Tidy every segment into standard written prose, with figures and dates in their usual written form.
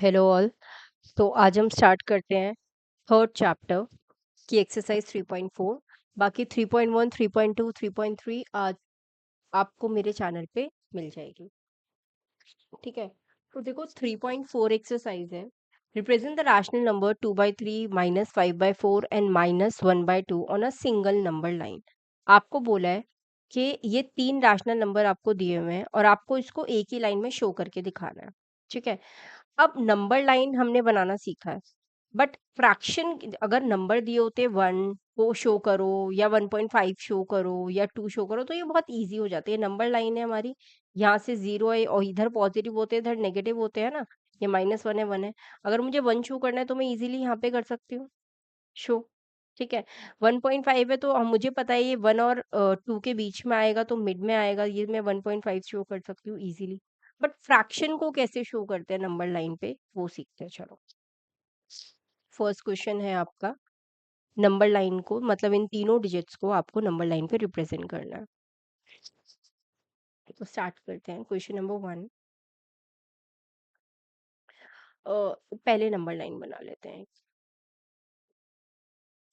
Hello all. तो आज हम स्टार्ट करते हैं थर्ड चैप्टर की एक्सरसाइज 3.4। बाकी 3.1, 3.2, 3.3 आज आपको मेरे चैनल पे मिल जाएगी। ठीक है, तो देखो 3.4 एक्सरसाइज है। Represent the rational number 2/3 -5/4 and -1/2 on a single number line. आपको बोला है कि ये तीन रैशनल नंबर आपको दिए हुए हैं और आपको इसको एक ही लाइन में शो करके दिखाना है। ठीक है, अब नंबर लाइन हमने बनाना सीखा है, बट फ्रैक्शन अगर नंबर दिए होते 1 को शो करो या 1.5 शो करो या 2 शो करो तो ये बहुत इजी हो जाती है। नंबर लाइन है हमारी, यहाँ से 0 है और इधर पॉजिटिव होते हैं इधर नेगेटिव होते हैं ना, ये -1 है 1 है। अगर मुझे 1 शो करना है तो मैं इजीली यहाँ पे कर सकती हूँ शो। ठीक है, 1.5 है तो मुझे पता है ये 1 और 2 के बीच में आएगा तो मिड में आएगा, ये मैं 1.5 शो कर सकती हूँ इजीली। बट फ्रैक्शन को कैसे शो करते हैं नंबर लाइन पे वो सीखते हैं। चलो, फर्स्ट क्वेश्चन है आपका, नंबर लाइन को मतलब इन तीनों डिजिट्स को आपको नंबर लाइन पे रिप्रेजेंट करना है। तो स्टार्ट करते हैं क्वेश्चन नंबर 1। पहले नंबर लाइन बना लेते हैं।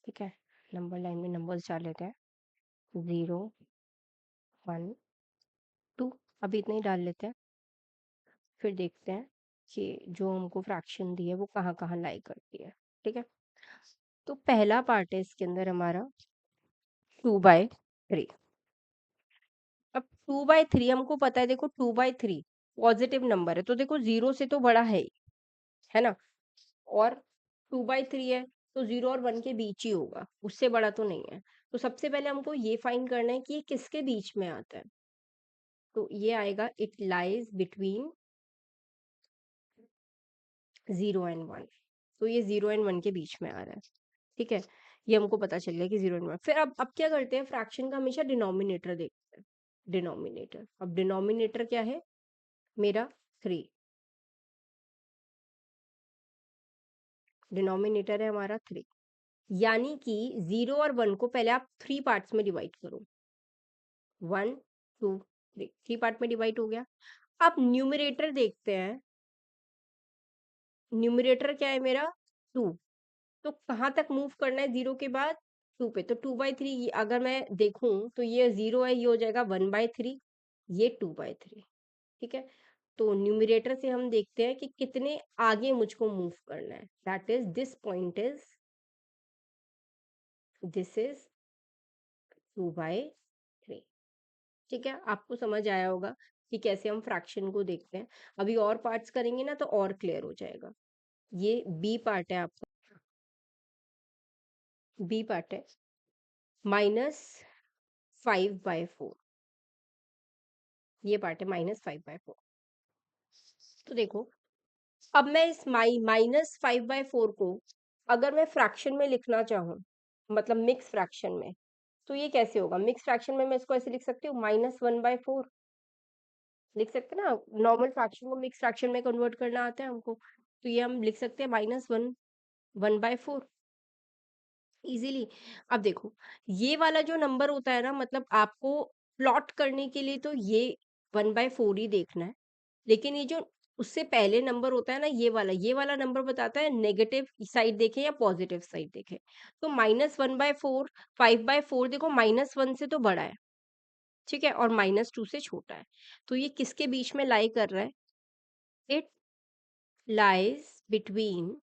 ठीक है, नंबर लाइन में नंबर्स डाल लेते हैं, 0, 1, 2, अभी इतना ही डाल लेते हैं। फिर देखते हैं कि जो हमको फ्रैक्शन दी है वो कहाँ कहाँ लाई करती है। ठीक है, तो पहला पार्ट है इसके अंदर हमारा 2/3। अब 2/3 हमको पता है, देखो 2/3 पॉजिटिव नंबर है तो देखो 0 से तो बड़ा है ना, और 2/3 है तो 0 और 1 के बीच ही होगा, उससे बड़ा तो नहीं है। तो सबसे पहले हमको ये फाइंड करना है कि ये किसके बीच में आता है। तो ये आएगा इट लाइज बिटवीन 0 एंड 1। तो ये 0 एंड 1 के बीच में आ रहा है। ठीक है, ये हमको पता चल गया कि 0 एंड 1। फिर अब क्या करते हैं, फ्रैक्शन का हमेशा डिनोमिनेटर देखते हैं। डिनोमिनेटर, अब डिनोमिनेटर क्या है मेरा 3, डिनोमिनेटर है हमारा 3, यानी कि 0 और 1 को पहले आप 3 पार्ट्स में डिवाइड करो। 1, 2, 3 पार्ट में डिवाइड हो गया। अब न्यूमरेटर देखते हैं, न्यूमरेटर क्या है मेरा 2। तो कहाँ तक मूव करना है 0 के बाद 2 पे, तो 2/3 अगर मैं देखूं तो ये 0 है, ये हो जाएगा 1/3, ये 2/3। ठीक है, तो न्यूमरेटर से हम देखते हैं कि कितने आगे मुझको मूव करना है। That is this point is, this is 2/3। ठीक है, आपको समझ आया होगा कि कैसे हम फ्रैक्शन को देखते हैं। अभी और पार्ट्स करेंगे ना तो और क्लियर हो जाएगा। ये बी पार्ट है आपका, बी पार्ट है -5/4। ये पार्ट है -5/4। तो देखो, अब मैं इस -5/4 को अगर मैं फ्रैक्शन में लिखना चाहूँ, मतलब मिक्स फ्रैक्शन में, तो ये कैसे होगा। मिक्स फ्रैक्शन में मैं इसको ऐसे लिख सकती हूँ, -1/4 लिख सकते हैं ना। नॉर्मल फ्रैक्शन को मिक्स फ्रैक्शन में कन्वर्ट करना आता है हमको, तो ये हम लिख सकते हैं -1/4 इजीली। अब देखो, ये वाला जो नंबर होता है ना, मतलब आपको प्लॉट करने के लिए तो ये 1/4 ही देखना है, लेकिन ये जो उससे पहले नंबर होता है ना, ये वाला नंबर बताता है नेगेटिव साइड देखे या पॉजिटिव साइड देखे। तो -1/4, 5/4 देखो -1 से तो बड़ा है, ठीक है, और -2 से छोटा है। तो ये किसके बीच में लाई कर रहा है, इट लाइज बिटवीन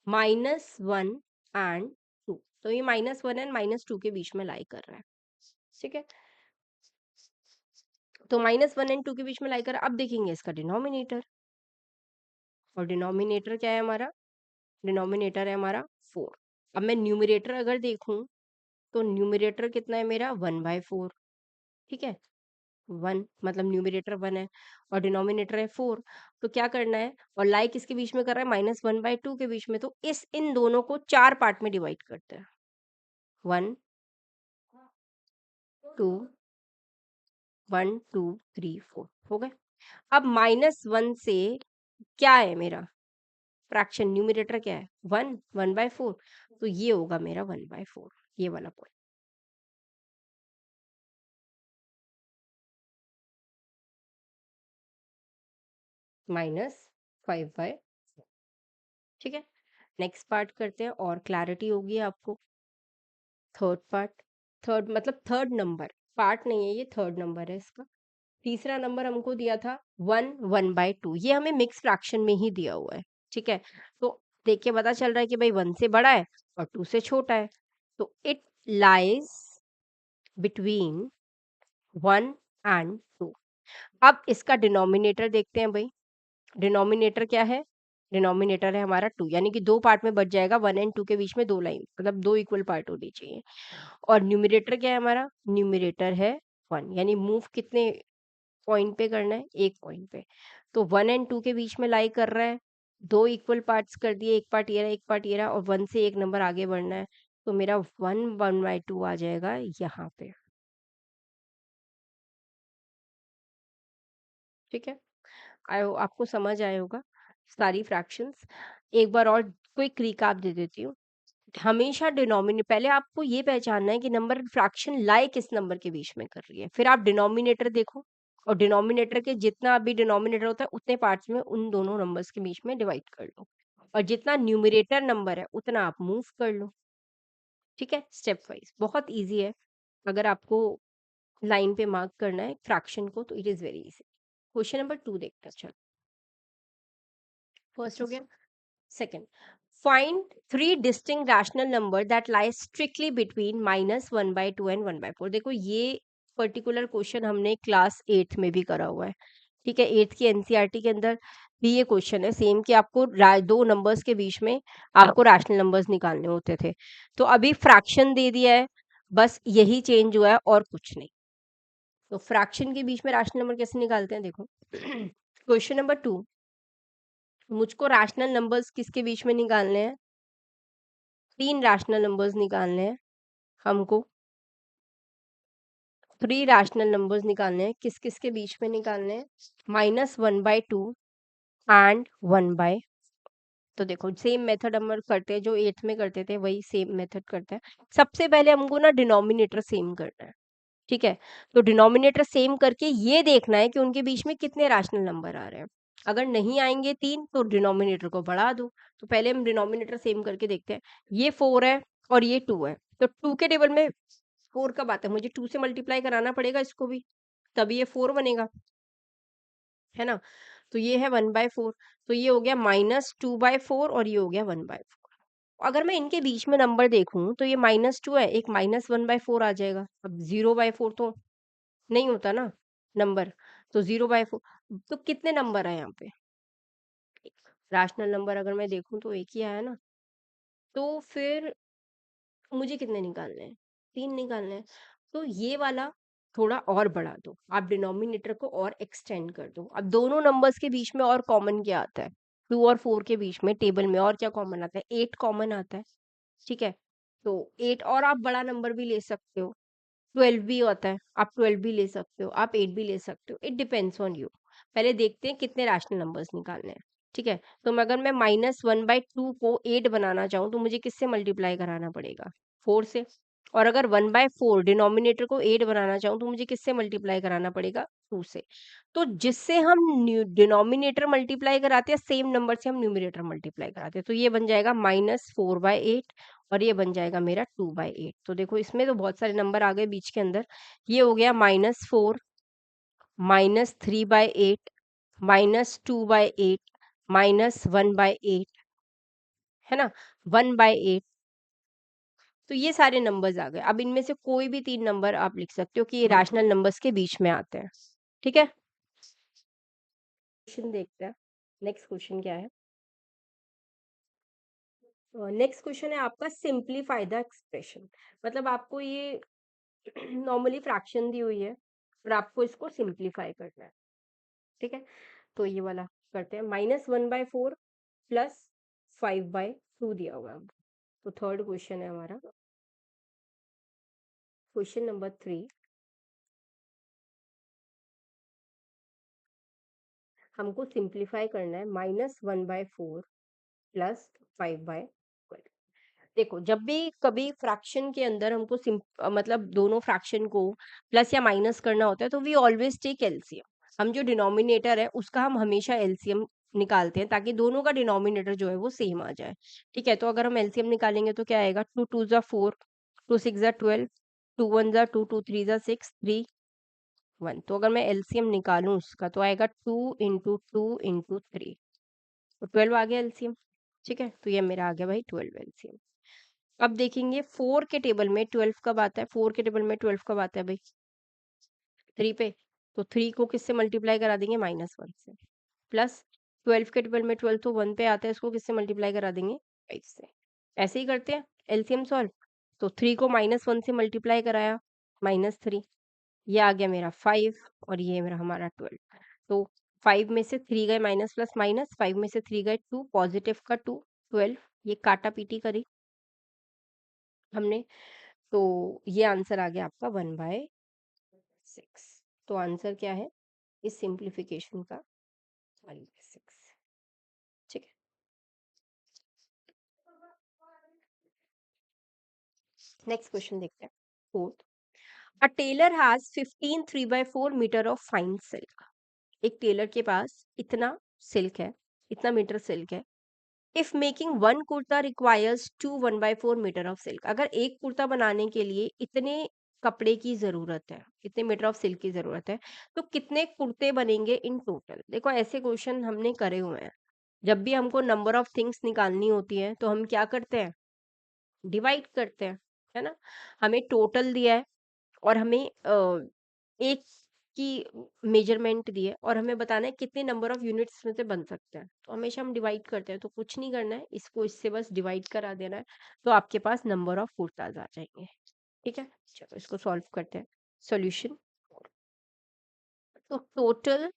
-1 एंड 2। तो ये -1 एंड -2 के बीच में लाई कर रहा है। ठीक है, तो -1 एंड 2 के बीच में लाई कर रहा है। अब देखेंगे इसका डिनोमिनेटर, और डिनोमिनेटर क्या है हमारा, डिनोमिनेटर है हमारा 4। अब मैं न्यूमरेटर अगर देखूं तो न्यूमरेटर कितना है मेरा 1/4। ठीक है, 1 मतलब न्यूमरेटर 1 है और डिनोमिनेटर है 4। तो क्या करना है, और लाई किसके बीच में कर रहा है, -1/2 के बीच में। तो इन दोनों को 4 पार्ट में डिवाइड करते हैं, 1, 2, 1, 2, 3, 4 हो गए। अब -1 से क्या है मेरा फ्रैक्शन, न्यूमरेटर क्या है 1, 1/4, तो ये होगा मेरा 1/4, ये वाला पॉइंट। -5/4 ठीक है, नेक्स्ट पार्ट करते हैं और क्लैरिटी होगी आपको। थर्ड पार्ट, थर्ड मतलब थर्ड नंबर, पार्ट नहीं है ये, थर्ड नंबर है इसका। तीसरा नंबर हमको दिया था 1/2, ये हमें मिक्स फ्रैक्शन में ही दिया हुआ है। ठीक है, तो देख के पता चल रहा है कि भाई 1 से बड़ा है और 2 से छोटा है, तो इट लाइज बिटवीन 1 एंड 2। अब इसका डिनोमिनेटर देखते हैं भाई। डिनोमिनेटर क्या है? डिनोमिनेटर है हमारा 2, यानी कि दो पार्ट में बच जाएगा। 1 एंड 2 के बीच में दो लाइन, मतलब दो इक्वल पार्ट होनी चाहिए। और न्यूमरेटर क्या है हमारा? न्यूमरेटर है 1, यानी मूव कितने पॉइंट पे करना है? एक पॉइंट पे। तो 1 एंड 2 के बीच में लाई कर रहा है, दो इक्वल पार्ट्स कर दिए, एक पार्ट ये रहा, एक पार्ट ये रहा, और 1 से एक नंबर आगे बढ़ना है, तो मेरा 1/2 आ जाएगा यहाँ पे। ठीक है, आपको समझ आया होगा सारी फ्रैक्शंस। एक बार और क्विक रिकैप दे देती हूँ। हमेशा डिनोमिनेटर, पहले आपको ये पहचानना है कि नंबर फ्रैक्शन लाई किस नंबर के बीच में कर रही है, फिर आप डिनोमिनेटर देखो, और डिनोमिनेटर के जितना भी डिनोमिनेटर होता है उतने पार्ट्स में उन दोनों नंबर्स के बीच में डिवाइड कर लो, और जितना न्यूमरेटर नंबर है उतना आप मूव कर लो। ठीक है, स्टेप वाइज बहुत इजी है। अगर आपको लाइन पे मार्क करना है फ्रैक्शन को तो it is very easy. Question number 2 देखते हैं, चलो। फर्स्ट हो गया। Second, find three distinct rational number that lie strictly between -1/2 and 1/4। देखो ये पर्टिकुलर क्वेश्चन हमने क्लास 8th में भी करा हुआ है। ठीक है, 8th की एनसीईआरटी के अंदर भी ये क्वेश्चन है सेम, कि आपको दो नंबर्स के बीच में आपको रैशनल नंबर्स निकालने होते थे। तो अभी फ्रैक्शन दे दिया है, बस यही चेंज हुआ है और कुछ नहीं। तो फ्रैक्शन के बीच में रैशनल नंबर कैसे निकालते हैं, देखो। क्वेश्चन नंबर 2, मुझको रैशनल नंबर्स किसके बीच में निकालने हैं? तीन रैशनल नंबर्स निकालने हैं हमको। थ्री रैशनल नंबर्स निकालने हैं, किस किस के बीच में निकालने हैं? -1/2 एंड 1/। तो देखो सेम मेथड हम करते हैं जो 8th में करते थे, वही सेम मेथड करते हैं। सबसे पहले हमको ना डिनोमिनेटर सेम करना है। ठीक है, तो डिनोमिनेटर सेम करके ये देखना है कि उनके बीच में कितने रैशनल नंबर आ रहे हैं। अगर नहीं आएंगे तीन तो डिनोमिनेटर को बढ़ा दो। तो पहले हम डिनोमिनेटर सेम करके देखते हैं। ये 4 है और ये 2 है, तो 2 के टेबल में 4 कब आता है? मुझे 2 से मल्टीप्लाई कराना पड़ेगा इसको भी, तभी ये 4 बनेगा, है ना? तो ये है 1/4, तो ये हो गया -2/4 और ये हो गया 1/4। अगर मैं इनके बीच में नंबर देखूं तो ये -2 है, एक -1/4 आ जाएगा। अब 0/4 तो नहीं होता ना नंबर, तो 0/4। तो कितने नंबर है यहाँ पे? रैशनल नंबर अगर मैं देखूं तो एक ही आया ना, तो फिर मुझे कितने निकालने हैं? 3 निकालने हैं। तो ये वाला थोड़ा और बढ़ा दो, आप डिनोमिनेटर को और एक्सटेंड कर दो। अब दोनों नंबर्स के बीच में और कॉमन क्या आता है? 2 और 4 के बीच में टेबल में और क्या कॉमन आता है? 8 कॉमन आता है। ठीक है, तो 8, और आप बड़ा नंबर भी ले सकते हो, 12 भी होता है, आप 12 भी ले सकते हो, आप 8 भी ले सकते हो, इट डिपेंड्स ऑन यू। पहले देखते हैं कितने रैशनल नंबर्स निकालने हैं। ठीक है, तो मैं अगर मैं -1/2 को 8 बनाना चाहूँ तो मुझे किससे मल्टीप्लाई कराना पड़ेगा? 4 से। और अगर 1/4 डिनोमिनेटर को 8 बनाना चाहूँ तो मुझे किससे मल्टीप्लाई कराना पड़ेगा? 2 से। तो जिससे हम डिनोमिनेटर मल्टीप्लाई कराते हैं सेम नंबर से हम न्यूमरेटर मल्टीप्लाई कराते हैं, तो ये बन जाएगा -4/8 और ये बन जाएगा मेरा 2/8। तो देखो इसमें तो बहुत सारे नंबर आ गए बीच के अंदर। ये हो गया -4, -3/8, -2/8, -1/8, है ना, 1/8। तो ये सारे नंबर्स आ गए। अब इनमें से कोई भी तीन नंबर आप लिख सकते हो कि ये रैशनल नंबर्स के बीच में आते हैं। ठीक है, क्वेश्चन देखते हैं। नेक्स्ट क्वेश्चन क्या है? नेक्स्ट क्वेश्चन है आपका, सिंप्लीफाई द एक्सप्रेशन। मतलब आपको ये नॉर्मली फ्रैक्शन दी हुई है और आपको इसको सिंप्लीफाई करना है। ठीक है, तो ये वाला करते हैं। -1/4 प्लस 5/2 दिया हुआ है। तो थर्ड क्वेश्चन है हमारा, क्वेश्चन नंबर 3। हमको सिंप्लीफाई करना है -1/4 प्लस 5/12। देखो जब भी कभी फ्रैक्शन के अंदर हमको मतलब दोनों फ्रैक्शन को प्लस या माइनस करना होता है तो वी ऑलवेज टेक एलसीएम। हम जो डिनोमिनेटर है उसका हम हमेशा एलसीएम निकालते हैं ताकि दोनों का डिनोमिनेटर जो है वो सेम आ जाए। ठीक है, तो अगर हम एलसीएम निकालेंगे तो क्या आएगा, 2 2 ज़ा 4, 2 6 ज़ा 12, 2 1 ज़ा 2, 2 3 ज़ा 6, 3 1। तो अगर मैं एलसीएम निकालूं उसका तो आएगा 2 × 2 × 3, तो 12 आ गया एलसीएम। ठीक है, तो ये मेरा आ गया भाई 12 एलसीएम। अब देखेंगे 4 के टेबल में 12 कब आता है, 4 के टेबल में 12 कब आता है भाई, 3 पे। तो 3 को किससे मल्टीप्लाई करा देंगे, -1 से। प्लस 12 के टेबल में 12 तो 1 पे आता है, इसको किससे मल्टीप्लाई करा देंगे, 5 से। ऐसे ही करते हैं एलसीएम सॉल्व। तो 3 को -1 से मल्टीप्लाई कराया, -3, ये आ गया मेरा 5, और ये मेरा हमारा 12। तो 5 में से 3 गए माइनस प्लस माइनस, 5 में से 3 गए 2, पॉजिटिव का 2, 12। ये काटा पीटी करी हमने, तो ये आंसर आ गया आपका 1/6। तो आंसर क्या है इस सिंप्लीफिकेशन का, 1/6। ठीक है, नेक्स्ट क्वेश्चन देखते हैं। Fourth, a tailor has 15 3/4 meter of fine silk. एक टेलर के पास इतना सिल्क है, इतना मीटर सिल्क है। If making one kurta requires 2 1/4 meter of silk. अगर एक कुर्ता बनाने के लिए इतने कपड़े की जरूरत है, इतने मीटर ऑफ सिल्क की जरूरत है, तो कितने कुर्ते बनेंगे इन टोटल। देखो ऐसे क्वेश्चन हमने करे हुए हैं। जब भी हमको नंबर ऑफ थिंग्स निकालनी होती है तो हम क्या करते हैं, डिवाइड करते हैं, है ना। हमें टोटल दिया है और हमें एक की मेजरमेंट दी है और हमें बताना है कितने नंबर ऑफ यूनिट्स इसमें से बन सकते हैं, तो हमेशा हम डिवाइड करते हैं। तो कुछ नहीं करना है, इसको इससे बस डिवाइड करा देना है, तो आपके पास नंबर ऑफ कुर्ताज आ जाएंगे। ठीक है, चलो इसको सॉल्व करते हैं। सॉल्यूशन, तो टोटल,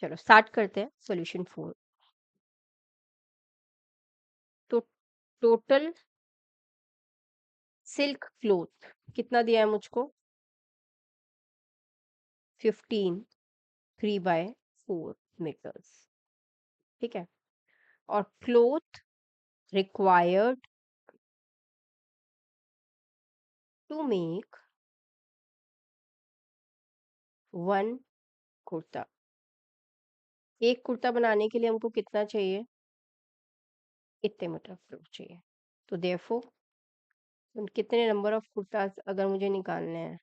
चलो स्टार्ट करते हैं। सॉल्यूशन 4, तो टोटल सिल्क क्लोथ कितना दिया है मुझको, 15 3/4 मीटर्स। ठीक है, और cloth required to make one kurta. एक कुर्ता बनाने के लिए हमको कितना चाहिए, इतने मीटर क्लोथ चाहिए। तो देयरफॉर कितने नंबर ऑफ कुर्तास अगर मुझे निकालने हैं,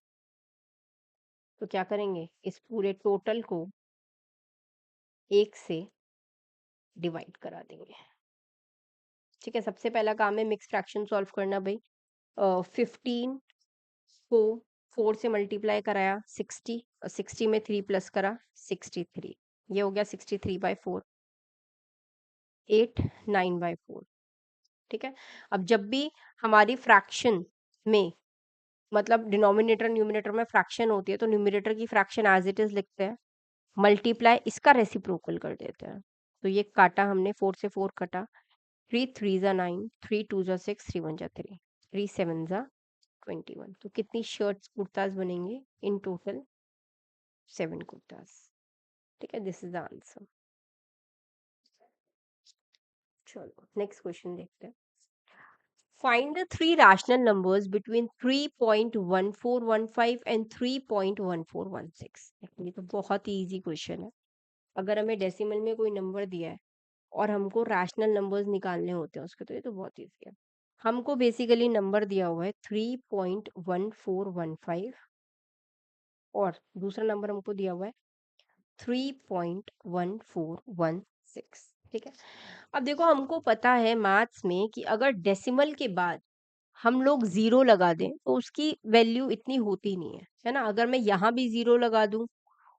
तो क्या करेंगे, इस पूरे टोटल को एक से डिवाइड करा देंगे। ठीक है, सबसे पहला काम है मिक्स फ्रैक्शन सॉल्व करना भाई। 15 को 4 से मल्टीप्लाई कराया 60, और 60 में 3 प्लस करा 63, ये हो गया 63/4, 8 9/4। ठीक है, अब जब भी हमारी फ्रैक्शन में, मतलब डिनोमिनेटर न्यूमिनेटर में फ्रैक्शन होती है, तो न्यूमिनेटर की फ्रैक्शन एज इट इज लिखते हैं, मल्टीप्लाई इसका रेसिप्रोकल कर देते हैं। तो ये काटा हमने, 4 से 4 कटा, 3 3 ज़ा 9, 3 2 ज़ा 6, 3 1 ज़ा 3, 3 7 ज़ा 21। तो कितनी शर्ट्स कुर्ताज बनेंगे इन टोटल, 7 कुर्ताज। ठीक है, दिस इज द आंसर। चलो नेक्स्ट क्वेश्चन देखते हैं। Find the three rational numbers between 3.1415 and 3.1416। ये तो बहुत ही इजी क्वेश्चन है। अगर हमें डेसिमल में कोई नंबर दिया है और हमको रैशनल नंबर्स निकालने होते हैं उसके, तो ये तो बहुत इजी है। हमको बेसिकली नंबर दिया हुआ है 3.1415, और दूसरा नंबर हमको दिया हुआ है 3.1416। ठीक है, अब देखो हमको पता है मैथ्स में कि अगर डेसिमल के बाद हम लोग जीरो लगा दें तो उसकी वैल्यू इतनी होती नहीं है ना। अगर मैं यहाँ भी जीरो लगा दूं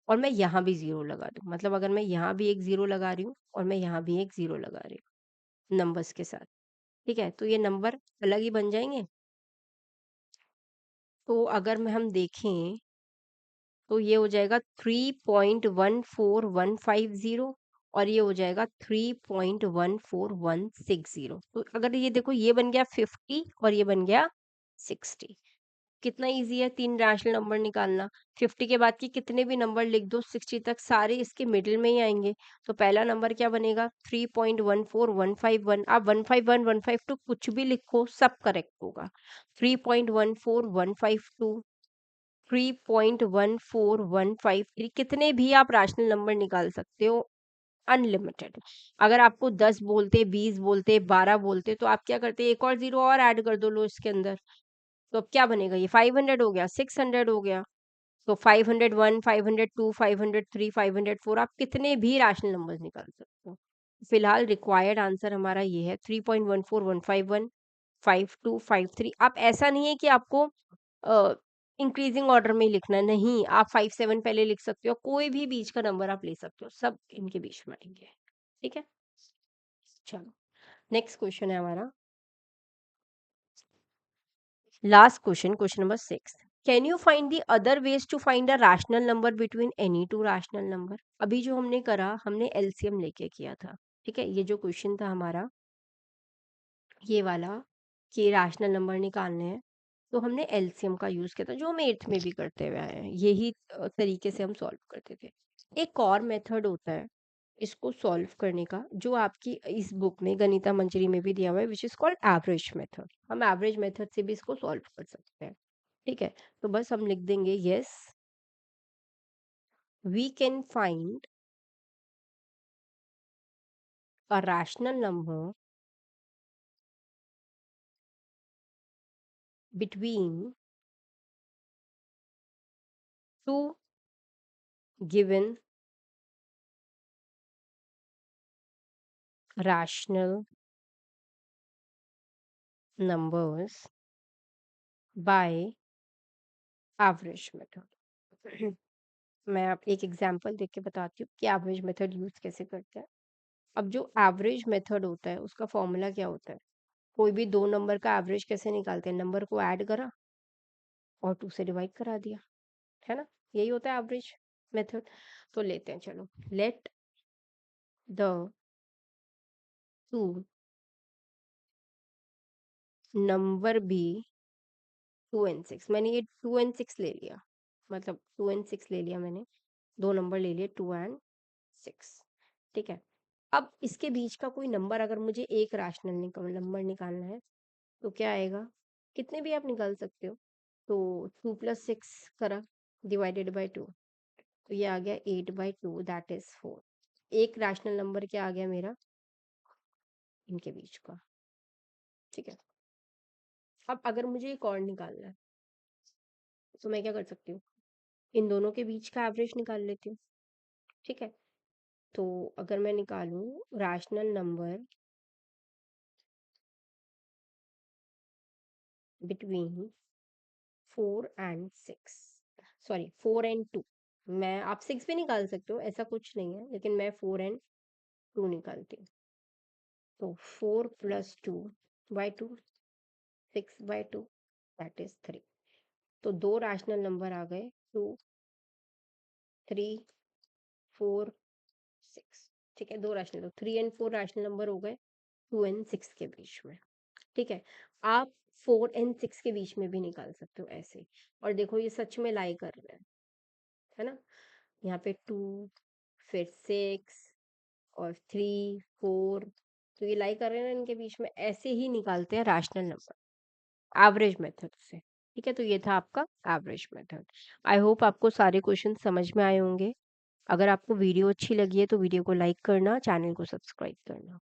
और मैं यहाँ भी जीरो लगा दूं, मतलब अगर मैं यहाँ भी एक जीरो लगा रही हूँ और मैं यहाँ भी एक जीरो लगा रही हूँ नंबर्स के साथ, ठीक है, तो ये नंबर अलग ही बन जाएंगे। तो अगर मैं हम देखें तो ये हो जाएगा 3.14150, और ये हो जाएगा 3.14160। तो अगर ये देखो, ये बन गया 50 और ये बन गया 60। कितना इजी है तीन रैशनल नंबर निकालना। 50 के बाद के कितने भी नंबर लिख दो 60 तक, सारे इसके मिडिल में ही आएंगे। तो पहला नंबर क्या बनेगा, 3.14151। आप 151 152 कुछ भी लिखो सब करेक्ट होगा। 3.14152, 3.14153 कितने भी आप रैशनल नंबर निकाल सकते हो, अनलिमिटेड। अगर आपको 10 बोलते, 20 बोलते, 12 बोलते, तो आप क्या करते, एक और जीरो और ऐड कर दो लो इसके अंदर। तो अब क्या बनेगा, ये 500 हो गया, 600 हो गया। तो 501, 502, 503, 504, आप कितने भी रैशनल नंबर्स निकाल सकते हो। फिलहाल रिक्वायर्ड आंसर हमारा ये है 3.14151, 52, 53। आप ऐसा नहीं है कि आपको इंक्रीजिंग ऑर्डर में ही लिखना है, नहीं, आप 57 पहले लिख सकते हो, कोई भी बीच का नंबर आप ले सकते हो, सब इनके बीच में आएंगे। ठीक है, चलो नेक्स्ट क्वेश्चन है हमारा, last question, question number 6। Can you find the other ways to find a rational number between any two rational number. अभी जो हमने करा, हमने एलसीएम लेके किया था। ठीक है, ये जो क्वेश्चन था हमारा, ये वाला, कि रैशनल नंबर निकालने हैं, तो हमने एलसीएम का यूज किया था, जो हम 8th में भी करते हुए आए हैं, यही तरीके से हम सॉल्व करते थे। एक और मेथड होता है इसको सॉल्व करने का, जो आपकी इस बुक में गणिता मंजरी में भी दिया हुआ है, which is called average method. हम एवरेज मेथड से भी इसको सॉल्व कर सकते हैं। ठीक है, तो बस हम लिख देंगे, yes we can find a rational number between two given rational numbers by average method। मैं आप एक एग्जांपल देख के बताती हूँ कि एवरेज मेथड यूज कैसे करते हैं। अब जो एवरेज मेथड होता है उसका फॉर्मूला क्या होता है, कोई भी दो नंबर का एवरेज कैसे निकालते हैं, नंबर को ऐड करा और 2 से डिवाइड करा दिया, है ना, यही होता है एवरेज मेथड। तो लेते हैं, चलो, let the two number be 2 and 6। मैंने ये 2 and 6 ले लिया, मतलब 2 and 6 ले लिया मैंने, दो नंबर ले लिए 2 and 6। ठीक है, अब इसके बीच का कोई नंबर अगर मुझे एक रैशनल नंबर निकालना है, तो क्या आएगा, कितने भी आप निकाल सकते हो। तो 2 + 6 करा, डिवाइडेड बाई 2, तो ये आ गया 8/2, दैट इज 4। एक रैशनल नंबर क्या आ गया मेरा, इनके बीच का। ठीक है, अब अगर मुझे एक और निकालना है, तो मैं क्या कर सकती हूँ, इन दोनों के बीच का एवरेज निकाल लेती हूँ। ठीक है, तो अगर मैं निकालूं rational number between 4 and 6, sorry 4 and 2, मैं, आप 6 भी निकाल सकते हो, ऐसा कुछ नहीं है, लेकिन मैं 4 and 2 निकालती हूँ। तो 4 + 2/2, 6/2, दैट इज 3। तो दो रैशनल नंबर आ गए, 2, 3, 4, 6। ठीक है, दो रैशनल, 3 and 4 रैशनल नंबर हो गए 2 and 6 के बीच में। ठीक है, आप 4 and 6 के बीच में भी निकाल सकते हो ऐसे। और देखो ये सच में लाई कर रहे हैं, है ना, यहाँ पे 2, फिर 6 और 3, 4, तो ये लाई कर रहे हैं ना, इनके बीच में ऐसे ही निकालते हैं रैशनल नंबर एवरेज मेथड से। ठीक है, तो ये था आपका एवरेज मेथड। आई होप आपको सारे क्वेश्चन समझ में आए होंगे। अगर आपको वीडियो अच्छी लगी है तो वीडियो को लाइक करना, चैनल को सब्सक्राइब करना।